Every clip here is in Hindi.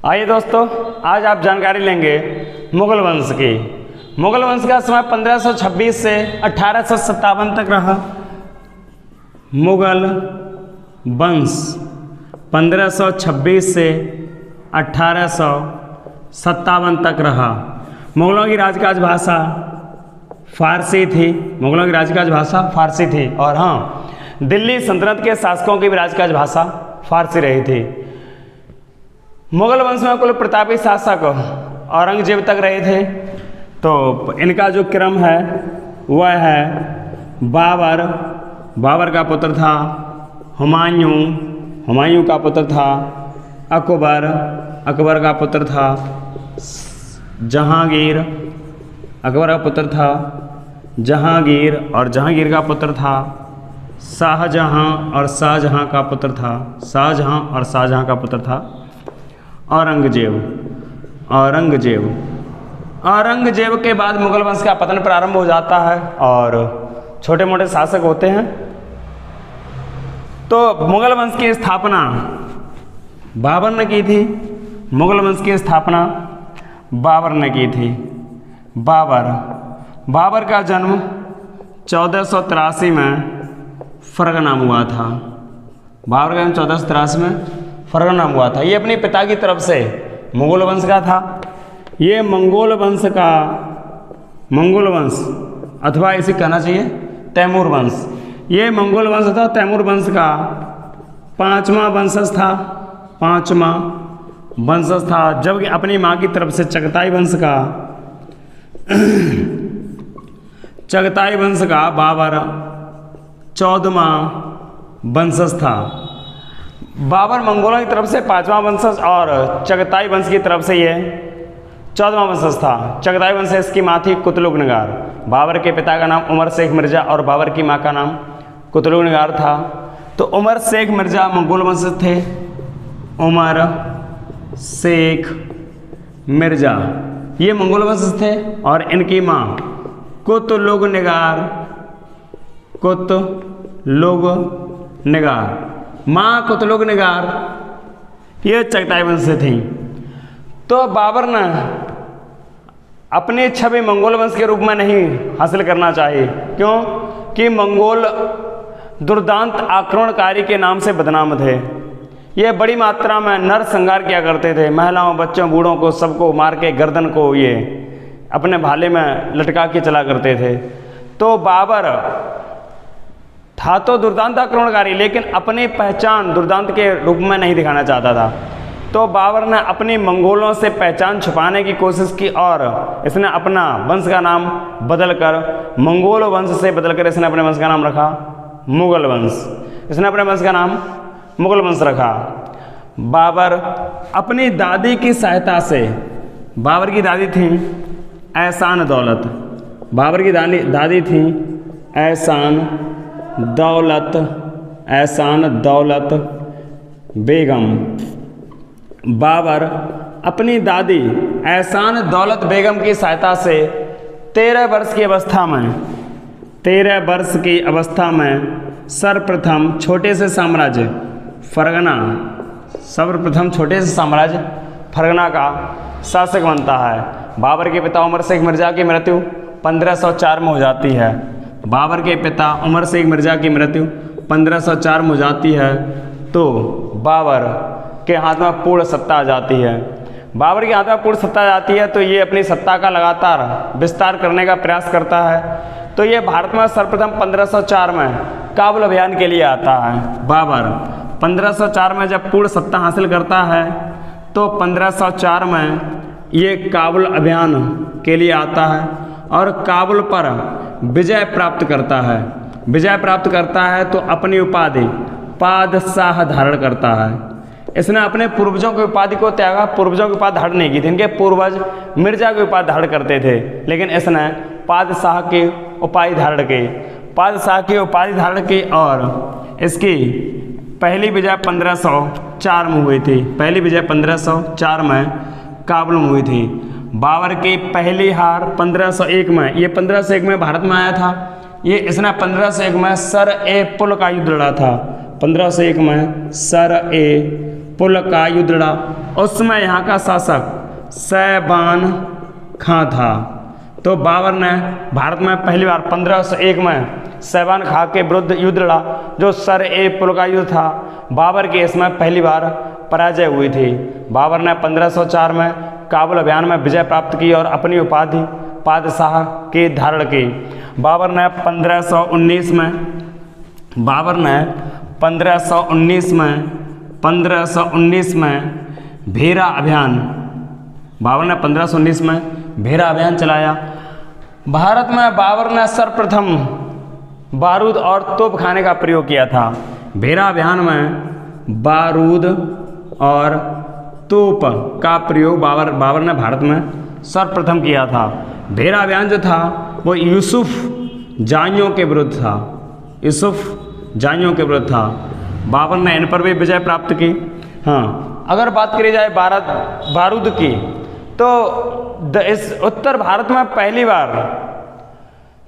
आइए दोस्तों, आज आप जानकारी लेंगे मुगल वंश की। मुगल वंश का समय 1526 से 1857 तक रहा। मुगल वंश 1526 से 1857 तक रहा। मुगलों की राजकाज भाषा फारसी थी। मुगलों की राजकाज भाषा फारसी थी और हाँ, दिल्ली सल्तनत के शासकों की भी राजकाज भाषा फारसी रही थी। मुगल वंश में कुल प्रतापी शासक औरंगजेब तक रहे थे। तो इनका जो क्रम है वह है बाबर। बाबर का पुत्र था हुमायूं। हुमायूं का पुत्र था अकबर। अकबर का पुत्र था जहांगीर। अकबर का पुत्र था जहांगीर और जहांगीर का पुत्र था शाहजहां और शाहजहां का पुत्र था शाहजहां और शाहजहां का पुत्र था औरंगजेब। औरंगजेब के बाद मुगल वंश का पतन प्रारंभ हो जाता है और छोटे मोटे शासक होते हैं। तो मुगल वंश की स्थापना बाबर ने की थी। मुगल वंश की स्थापना बाबर ने की थी। बाबर का जन्म 1483 में फरगना हुआ था। बाबर का जन्म 1483 में फरगना हुआ था। ये अपने पिता की तरफ से मंगोल वंश का था। ये मंगोल वंश अथवा इसे कहना चाहिए तैमूर वंश। ये मंगोल वंश था तैमूर वंश का पांचवा वंशज था। जबकि अपनी माँ की तरफ से चगताई वंश का बाबर 14वां वंशज था। बाबर मंगोलों की तरफ से 5वां वंशज और चगताई वंश की तरफ से ये 14वां वंशज था। चगताई वंश से इसकी माँ थी कुतलुग नगार। बाबर के पिता का नाम उमर शेख मिर्जा और बाबर की माँ का नाम कुतलुग नगार था। तो उमर शेख मिर्जा मंगोल वंशज थे। उमर शेख मिर्जा ये मंगोल वंशज थे और इनकी माँ कुतलुग निगार माँ कुतलुग निगार ये चगताई वंश से थी। तो बाबर ने अपनी छवि मंगोल वंश के रूप में नहीं हासिल करना चाहिए। क्यों? कि मंगोल दुर्दांत आक्रमणकारी के नाम से बदनाम थे। ये बड़ी मात्रा में नरसंहार किया करते थे। महिलाओं, बच्चों, बूढ़ों को सबको मार के गर्दन को ये अपने भाले में लटका के चला करते थे। तो बाबर था तो दुर्दांत आक्रमणकारी, लेकिन अपनी पहचान दुर्दांत के रूप में नहीं दिखाना चाहता था। तो बाबर ने अपनी मंगोलों से पहचान छुपाने की कोशिश की और इसने अपना वंश का नाम बदलकर मंगोल वंश से बदलकर इसने अपने वंश का नाम रखा मुगल वंश। इसने अपने वंश का नाम मुगल वंश रखा। बाबर अपनी दादी की सहायता से, बाबर की दादी थी एहसान दौलत। बाबर की दादी थी एहसान दौलत बेगम। बाबर अपनी दादी एहसान दौलत बेगम की सहायता से 13 वर्ष की अवस्था में सर्वप्रथम छोटे से साम्राज्य फरगना का शासक बनता है। बाबर के पिता उमर शेख मिर्जा की मृत्यु 1504 में हो जाती है। बाबर के पिता उमर शेख मिर्जा की मृत्यु 1504 में हो जाती है। तो बाबर के हाथ में पूर्ण सत्ता आ जाती है। बाबर के हाथ में पूर्ण सत्ता आ जाती है तो ये अपनी सत्ता का लगातार विस्तार करने का प्रयास करता है। तो ये भारत में सर्वप्रथम 1504 में काबुल अभियान के लिए आता है। बाबर 1504 में जब पूर्ण सत्ता हासिल करता है तो 1504 में ये काबुल अभियान के लिए आता है और काबुल पर विजय प्राप्त करता है तो अपनी उपाधि पादशाह धारण करता है। इसने अपने पूर्वजों की उपाधि को त्यागा। पूर्वजों की उपाधि धारण नहीं की थी। इनके पूर्वज मिर्जा की उपाधि धारण करते थे, लेकिन इसने पादशाह की उपाधि धारण की और इसकी पहली विजय 1504 में हुई थी। पहली विजय 1504 में काबुल में हुई थी। बाबर की पहली हार 1501 में, ये 1501 में भारत में आया था। ये इसने 1501 में सर ए पुल का युद्ध लड़ा था। 1501 में सर ए पुल का युद्ध लड़ा। उस समय यहाँ का शासक सैबान खां था। तो बाबर ने भारत में पहली बार 1501 में सैबान खां के विरुद्ध युद्ध लड़ा, जो सर ए पुल का युद्ध था। बाबर की इसमें पहली बार पराजय हुई थी। बाबर ने 1504 में काबुल अभियान में विजय प्राप्त की और अपनी उपाधि पादशाह की धारण की। बाबर ने 1519 में भेरा अभियान चलाया। भारत में बाबर ने सर्वप्रथम बारूद और तोपखाने का प्रयोग किया था। भेरा अभियान में बारूद और तोप का प्रयोग बाबर ने भारत में सर्वप्रथम किया था। भेरा अभियान जो था वो यूसुफ जाइयों के विरुद्ध था। बाबर ने इन पर भी विजय प्राप्त की। हाँ, अगर बात करी जाए बारूद की, तो इस उत्तर भारत में पहली बार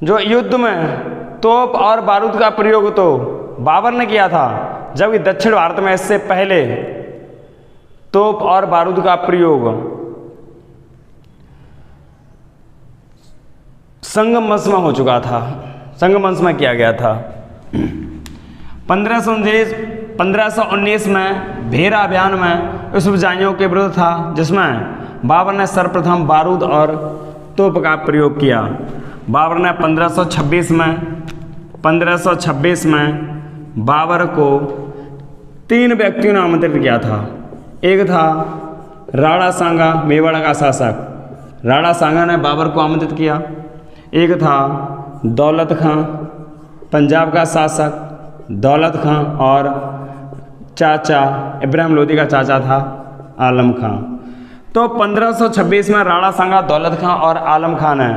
जो युद्ध में तोप और बारूद का प्रयोग तो बाबर ने किया था, जबकि दक्षिण भारत में इससे पहले तोप और बारूद का प्रयोग संगमवंश में हो चुका था, संगमवंश में किया गया था। 1519 में भेरा अभियान में यूसुफ जाइयों के विरुद्ध था, जिसमें बाबर ने सर्वप्रथम बारूद और तोप का प्रयोग किया। बाबर ने 1526 में बाबर को 3 व्यक्तियों ने आमंत्रित किया था। एक था राणा सांगा, मेवाड़ का शासक। राणा सांगा ने बाबर को आमंत्रित किया। एक था दौलत खां, पंजाब का शासक दौलत खां, और चाचा इब्राहिम लोदी का चाचा था आलम खां। तो 1526 में राणा सांगा, दौलत खां और आलम खां ने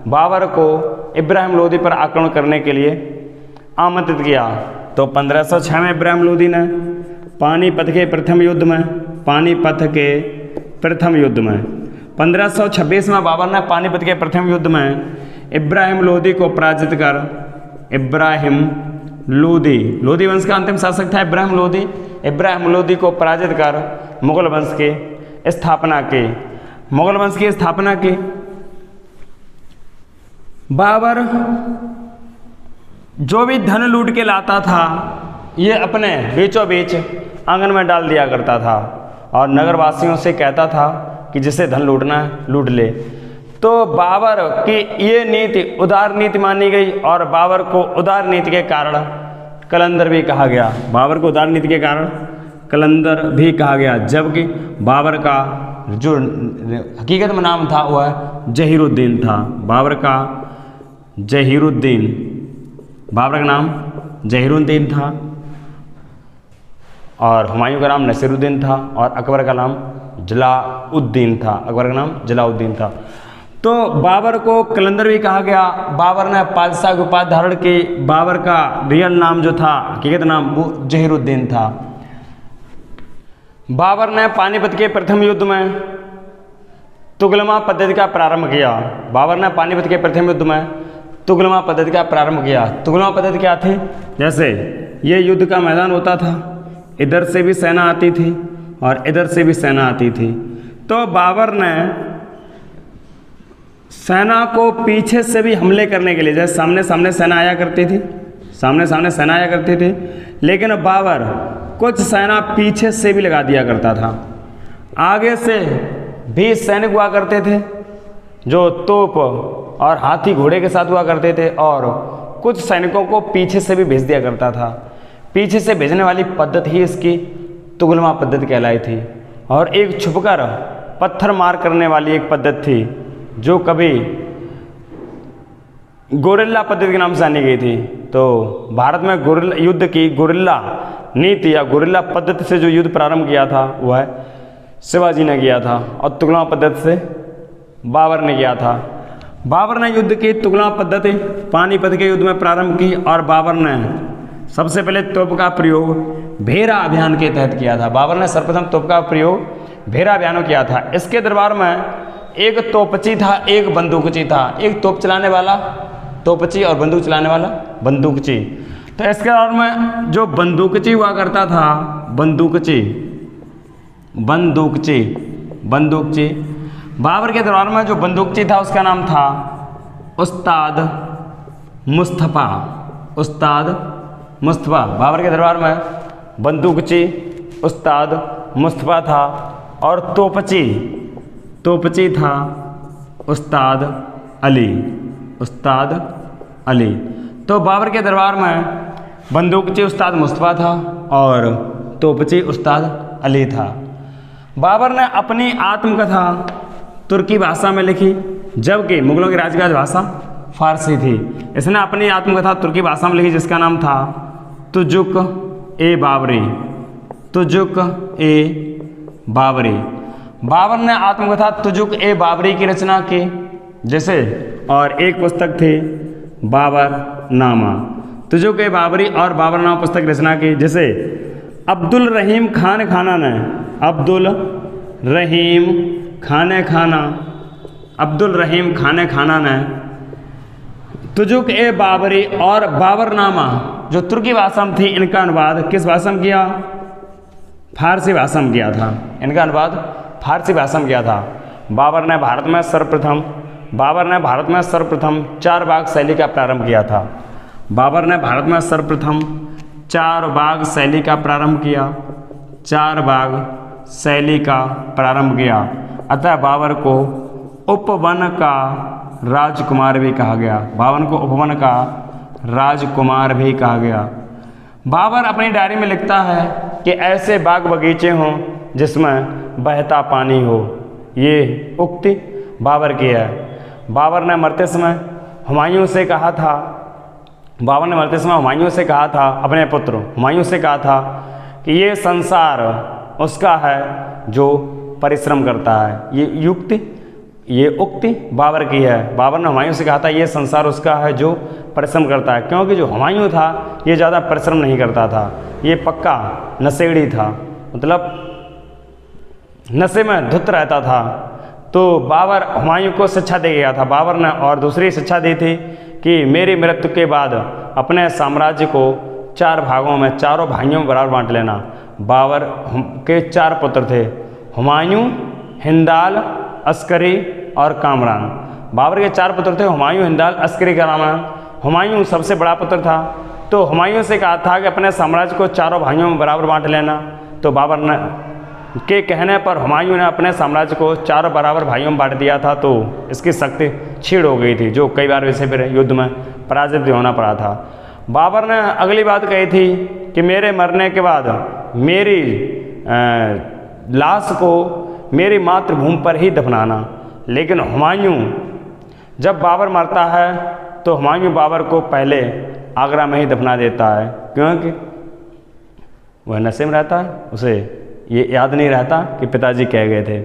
बाबर को इब्राहिम लोदी पर आक्रमण करने के लिए आमंत्रित किया। तो 1506 में इब्राहिम लोदी ने पानीपत के प्रथम युद्ध में 1526 में बाबर ने पानीपत के प्रथम युद्ध में इब्राहिम लोदी को पराजित कर, इब्राहिम लोदी वंश का अंतिम शासक था इब्राहिम लोदी को पराजित कर मुगल वंश की स्थापना की। बाबर जो भी धन लूट के लाता था, ये अपने बीचों बीच आंगन में डाल दिया करता था और नगरवासियों से कहता था कि जिसे धन लूटना है लूट ले। तो बाबर की ये नीति उदार नीति मानी गई और बाबर को उदार नीति के कारण कलंदर भी कहा गया। जबकि बाबर का जो हकीकत में नाम था वह जहीरुद्दीन था। बाबर का नाम जहीरुद्दीन था और हुमायूं का नाम नसीरुद्दीन था और अकबर का नाम जलाउद्दीन था। तो बाबर को कलंदर भी कहा गया। बाबर ने बादशाह की उपाधि धारण की। बाबर का रियल नाम जो था, हकीकत नाम, वो जहीरुद्दीन था। बाबर ने पानीपत के प्रथम युद्ध में तुगलमा पद्धति का प्रारंभ किया। तुगलमा पद्धति क्या थी? जैसे ये युद्ध का मैदान होता था, इधर से भी सेना आती थी और इधर से भी सेना आती थी। तो बाबर ने सेना को पीछे से भी हमले करने के लिए, जैसे सामने सेना आया करती थी, लेकिन बाबर कुछ सेना पीछे से भी लगा दिया करता था। आगे से भी सैनिक हुआ करते थे जो तोप और हाथी घोड़े के साथ हुआ करते थे, और कुछ सैनिकों को पीछे से भी भेज दिया करता था। पीछे से भेजने वाली पद्धति ही इसकी तुगलमा पद्धति कहलाई थी। और एक छुपकर पत्थर मार करने वाली एक पद्धति थी जो कभी गोरिल्ला पद्धति के नाम से जानी गई थी। तो भारत में गोरिल्ला नीति या गोरिल्ला पद्धति से जो युद्ध प्रारंभ किया था वह शिवाजी ने किया था और तुगलमा पद्धति से बाबर ने किया था। बाबर ने युद्ध की तुगलमा पद्धति पानीपत के युद्ध में प्रारंभ की और बाबर ने सबसे पहले तोप का प्रयोग भेरा अभियान के तहत किया था। बाबर ने सर्वप्रथम तोप का प्रयोग भेरा अभियान में किया था। इसके दरबार में एक तोपची था, एक बंदूकची था। एक तोप चलाने वाला तोपची और बंदूक चलाने वाला बंदूकची। तो इसके दरबार में जो बंदूकची हुआ करता था, बंदूकची, बंदूकची। बाबर के दरबार में जो बंदूकची था उसका नाम था उस्ताद मुस्तफ़ा, उस्ताद मुस्तफ़ा। बाबर के दरबार में बंदूकची उस्ताद मुस्तफ़ा था और तोपची, तोपची था उस्ताद अली, उस्ताद अली। तो बाबर के दरबार में बंदूकची उस्ताद मुस्तफ़ा था और तोपची उस्ताद अली था। बाबर ने अपनी आत्मकथा तुर्की भाषा में लिखी, जबकि मुगलों की राजकाज भाषा फारसी थी। इसने अपनी आत्मकथा तुर्की भाषा में लिखी जिसका नाम था तुजुक ए बाबरी, तुजुक ए बाबरी। बाबर ने आत्मकथा तुजुक ए बाबरी की रचना की जैसे, और एक पुस्तक थी बाबर नामा। तुजुक ए बाबरी और बाबर नामा पुस्तक रचना की जैसे अब्दुल रहीम खान खाना ने, अब्दुल रहीम खाने खाना, अब्दुल रहीम खाने खाना ने तुजुक ए बाबरी और बाबरनामा जो तुर्की भाषा में थी इनका अनुवाद किस भाषा में किया? फारसी भाषा में किया था। इनका अनुवाद फारसी भाषा में किया था। बाबर ने भारत में सर्वप्रथम 4 बाग शैली का प्रारंभ किया था। बाबर ने भारत में सर्वप्रथम 4 बाग शैली का प्रारंभ किया, 4 बाग शैली का प्रारंभ किया। अतः बाबर को उपवन का राजकुमार भी कहा गया, बाबर को उपवन का राजकुमार भी कहा गया। बाबर अपनी डायरी में लिखता है कि ऐसे बाग बगीचे हों जिसमें बहता पानी हो। ये उक्ति बाबर की है। बाबर ने मरते समय हुमायूं से कहा था, बाबर ने मरते समय हुमायूं से कहा था, अपने पुत्र हुमायूं से कहा था कि ये संसार उसका है जो परिश्रम करता है। ये उक्ति बाबर की है। बाबर ने हुमायूं से कहा था ये संसार उसका है जो परिश्रम करता है, क्योंकि जो हुमायूं था ये ज़्यादा परिश्रम नहीं करता था, ये पक्का नशेड़ी था, मतलब नशे में धुत रहता था। तो बाबर हुमायूं को शिक्षा दे गया था। बाबर ने और दूसरी शिक्षा दी थी कि मेरी मृत्यु के बाद अपने साम्राज्य को 4 भागों में, चारों भाइयों में बराबर बांट लेना। बाबर के 4 पुत्र थे, हुमायूं, हिंदाल, अस्करी और कामरान। बाबर के 4 पुत्र थे, हुमायूं, हिंदाल, अस्करी, कामरान। हुमायूं सबसे बड़ा पुत्र था, तो हुमायूं से कहा था कि अपने साम्राज्य को 4 भाइयों में बराबर बांट लेना। तो बाबर ने के कहने पर हुमायूं ने अपने साम्राज्य को 4 बराबर भाइयों में बांट दिया था। तो इसकी शक्ति छीड़ हो गई थी, जो कई बार वैसे फिर युद्ध में पराजित भी होना पड़ा था। बाबर ने अगली बात कही थी कि मेरे मरने के बाद मेरी लाश को मेरी मातृभूमि पर ही दफनाना। लेकिन हुमायूं, जब बाबर मरता है तो हुमायूं बाबर को पहले आगरा में ही दफना देता है, क्योंकि वह नशे में रहता है, उसे ये याद नहीं रहता कि पिताजी कह गए थे।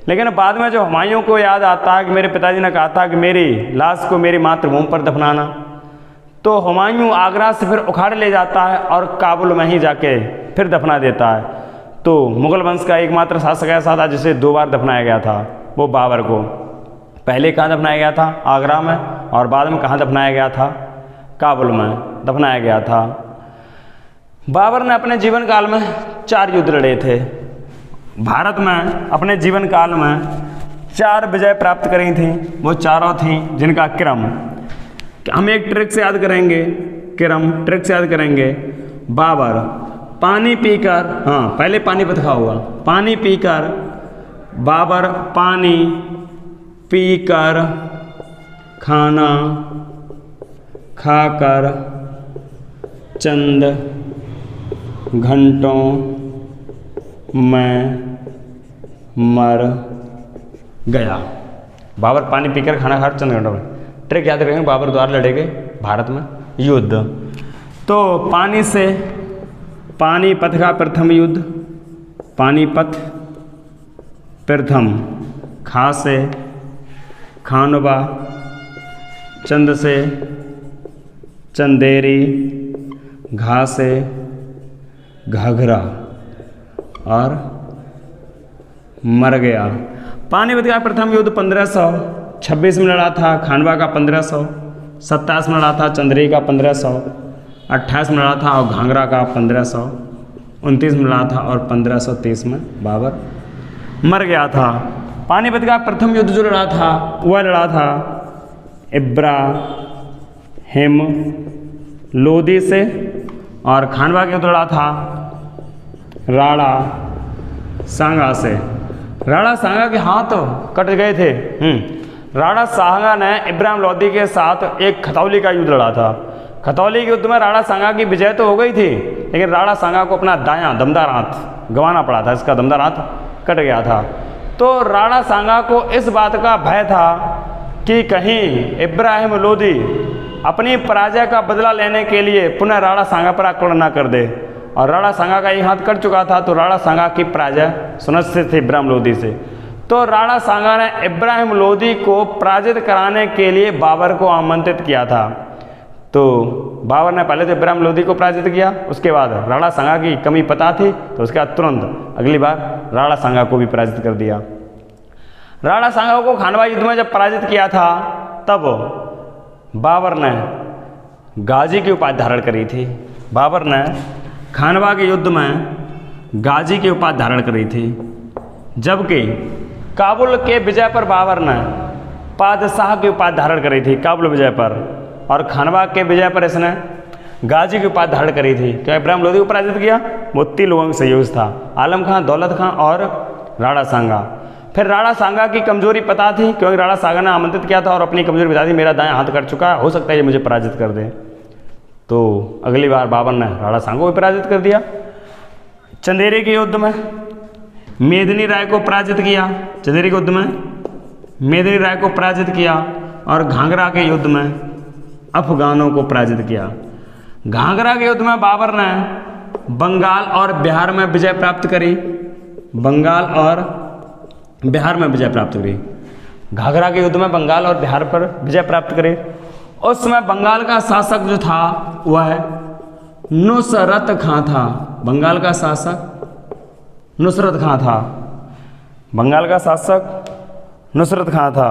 लेकिन बाद में जो हुमायूं को याद आता है कि मेरे पिताजी ने कहा था कि मेरी लाश को मेरी मातृभूमि पर दफनाना, तो हुमायूं आगरा से फिर उखाड़ ले जाता है और काबुल में ही जाके फिर दफना देता है। तो मुगल वंश का एकमात्र शासक ऐसा था जिसे 2 बार दफनाया गया था, वो बाबर को। पहले कहाँ दफनाया गया था? आगरा में, और बाद में कहाँ दफनाया गया था? काबुल में दफनाया गया था। बाबर ने अपने जीवन काल में 4 युद्ध लड़े थे। भारत में अपने जीवन काल में 4 विजय प्राप्त करी थी, वो चारों थी जिनका क्रम हम एक ट्रिक से याद करेंगे, क्रम ट्रिक से याद करेंगे। बाबर पानी पीकर, हाँ पहले पानीपत खा हुआ, पानी पीकर, बाबर पानी पीकर, खाना खाकर, चंद घंटों में मर गया। बाबर पानी पीकर, खाना खाकर, चंद घंटों में। ट्रिक याद रखेंगे, बाबर द्वारा लड़े गए भारत में युद्ध। तो पानी से पानीपत का प्रथम युद्ध, पानीपत प्रथम। खा से खानवा, चंद से चंदेरी, घा से घाघरा और मर गया। पानीपत का प्रथम युद्ध 1526 में लड़ा था, खानवा का 1527 में लड़ा था, चंदेरी का 1528 में लड़ा था और घाघरा का 1529 में लड़ा था और 1530 में बाबर मर गया था। पानीपत का प्रथम युद्ध जो लड़ा था वह लड़ा था इब्राहिम लोदी से, और खानवा का युद्ध लड़ा था राणा सांगा से। राणा सांगा के हाथ कट गए थे। राणा सांगा ने इब्राहिम लोदी के साथ एक खतौली का युद्ध लड़ा था। खतौली के युद्ध में राणा सांगा की विजय तो हो गई थी, लेकिन राणा सांगा को अपना दायां दमदार हाथ गंवाना पड़ा था, इसका दमदार हाथ कट गया था। तो राणा सांगा को इस बात का भय था कि कहीं इब्राहिम लोदी अपनी पराजय का बदला लेने के लिए पुनः राणा सांगा पर आक्रमण न कर दे, और राणा सांगा का एक हाथ कट चुका था, तो राणा सांगा की पराजय सुनिश्चित थी इब्राहिम लोदी से। तो राणा सांगा ने इब्राहिम लोदी को पराजित कराने के लिए बाबर को आमंत्रित किया था। तो बाबर ने पहले तो इब्राहिम लोदी को पराजित किया, उसके बाद राणा सांगा की कमी पता थी, तो उसके बाद तुरंत अगली बार राणा सांगा को भी पराजित कर दिया। राणा सांगा को खानवा युद्ध में जब पराजित किया था, तब बाबर ने गाजी की उपाधि धारण करी थी। बाबर ने खानवा के युद्ध में गाजी की उपाधि धारण करी थी, जबकि काबुल के विजय पर बाबर ने पादशाह की उपाधि धारण करी थी काबुल विजय पर, और खानवा के विजय पर इसने गाजी की उपाधि धारण करी थी। क्यों इब्राहिम लोदी को पराजित किया? वो 3 लोगों का संयोग था, आलम खां, दौलत खां और राणा सांगा। फिर राणा सांगा की कमजोरी पता थी, क्योंकि राणा सांगा ने आमंत्रित किया था और अपनी कमजोरी बता दी, मेरा दायां हाथ कट चुका है, हो सकता है ये मुझे पराजित कर दे। तो अगली बार बाबर ने राणा सांगा को भी पराजित कर दिया। चंदेरी के युद्ध में मेदिनी राय को पराजित किया, चंदेरी के युद्ध में मेदिनी राय को पराजित किया, और घाघरा के युद्ध में अफगानों को पराजित किया। घाघरा के युद्ध में बाबर ने बंगाल और बिहार में विजय प्राप्त करी, बंगाल और बिहार में विजय प्राप्त करी। घाघरा के युद्ध में बंगाल और बिहार पर विजय प्राप्त करे। उस समय बंगाल का शासक जो था वह नुसरत खां था। बंगाल का शासक नुसरत खां था, बंगाल का शासक नुसरत खां था।